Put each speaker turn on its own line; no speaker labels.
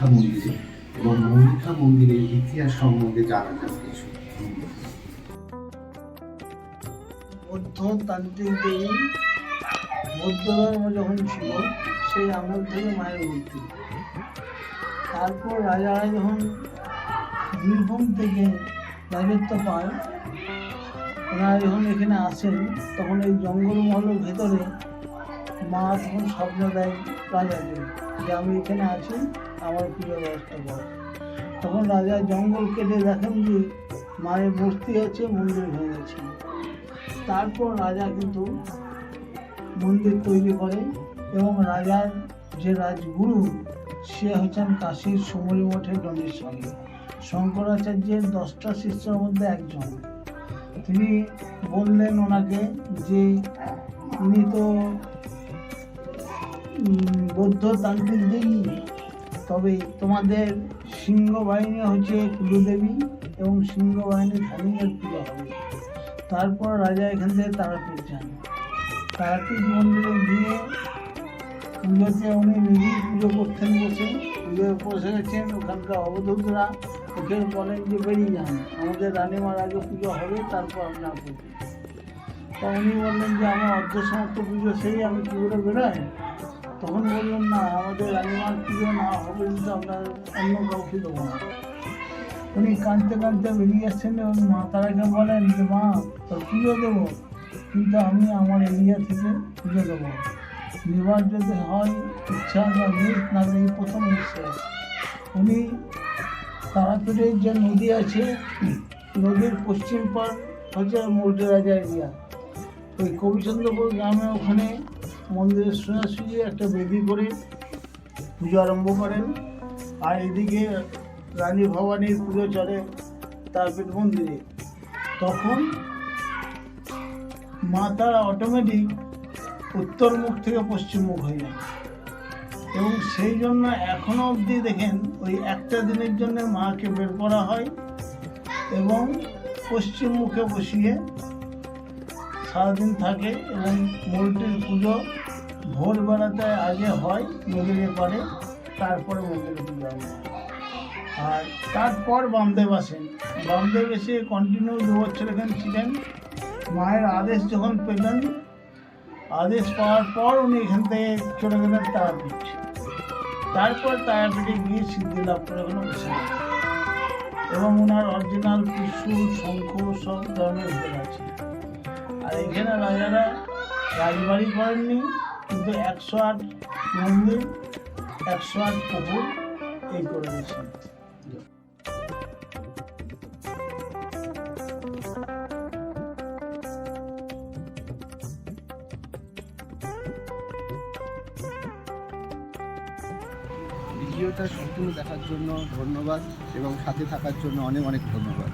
মৌলিকা মন্দিরে এবং মৌলিকা মন্দিরের ইতিহাস সম্বন্ধে জানা যাক কিছু।
বৌদ্ধ তান্ত্রিক দেবী বৌদ্ধ ধর্ম যখন ছিল সেই আমল থেকে মায়ের মূর্তি। তারপর রাজারা যখন বীরভূম থেকে রাজত্ব পায়, ওনারা যখন এখানে আসেন তখন এই জঙ্গলমহলের ভেতরে মা তখন স্বপ্ন দেয় রাজাকে যে আমি এখানে আছি, আমার পুজোর ব্যবস্থা কর। তখন রাজা জঙ্গল কেটে দেখেন যে মায়ের মূর্তি আছে, মন্দির ভেঙেছে। তারপর রাজা কিন্তু মন্দির তৈরি করে এবং রাজার যে রাজগুরু সে হচ্ছেন কাশীর সমরি মঠের দণ্ডেশ্বরী, শঙ্করাচার্যের 10টা শিষ্যের মধ্যে একজন। তিনি বললেন ওনাকে যে ইনি তো বৌদ্ধ তান্ত্রিক দেবী, তবে তোমাদের সিংহ বাহিনী হচ্ছে কুলদেবী এবং সিংহ বাহিনী ধানিয়ের পুজো হবে। তারপর রাজা এখান থেকে তারাপীঠ যান। তারাপীঠ মন্দিরে গিয়ে পুজোতে উনি নিজেই পুজো করতেন, বসে গেছেন। ওখানকার অবধূতরা ওকে বলেন যে বেরিয়ে যান, আমাদের রানীমার আগে পুজো হবে, তারপর আপনার পুজো। তা উনি বললেন যে আমার অর্ধ সমস্ত পুজো সেই, আমি কী করে বেরোয়? তখন বললেন না, আমাদের রানীমার পুজো না হবে কিন্তু আপনার অন্য কাউকে দেবো না। উনি কাঁদতে কাঁদতে বেরিয়ে আসছেন এবং মা তারাকে বলেন যে মা তোর পুজো দেবো, কিন্তু আমি আমার এরিয়া থেকে পুজো দেবো, নেবার যদি হয় ইচ্ছা বা মিস না এই প্রথম শেষ। উনি তারাপীঠের যে নদী আছে, নদীর পশ্চিম পার হচ্ছে মৌর্য রাজা এরিয়া। ওই কবিচন্দ্রপুর গ্রামে ওখানে মন্দিরের সোজাসুজি একটা বেদি করে পুজো আরম্ভ করেন। আর এদিকে রানী ভবানীর পুজো চলে তারাপীঠ মন্দিরে। তখন মা তারা অটোমেটিক উত্তর মুখ থেকে পশ্চিম মুখ হয়ে যায় এবং সেই জন্য এখনো অবধি দেখেন ওই একটা দিনের জন্য মাকে বের করা হয় এবং পশ্চিম মুখে বসিয়ে সারাদিন থাকে এবং মূর্তির পুজো ভোরবেলাতে আগে হয় নদীর পারে, তারপরে মন্দিরে পুজো হয়। আর তারপর বামদেব আসেন। বামদেব এসে কন্টিনিউ 2 বছর এখানে ছিলেন। মায়ের আদেশ যখন পেলেন, আদেশ পাওয়ার পর উনি এখান থেকে চলে গেলেন তারাপীঠ। তারপর তারাপীঠে গিয়ে সিদ্ধি লাভ করে ওখানে বসে গেছেন এবং ওনার অরিজিনাল ত্রিশূল, শঙ্খ সব ধরনের ভেতর আছে। আর এখানে রাজারা রাজবাড়ি করেননি, কিন্তু 108 মন্দির, 108 পুকুর এই করে গেছেন।
ভিডিওটা সম্পূর্ণ দেখার জন্য ধন্যবাদ এবং সাথে থাকার জন্য অনেক অনেক ধন্যবাদ।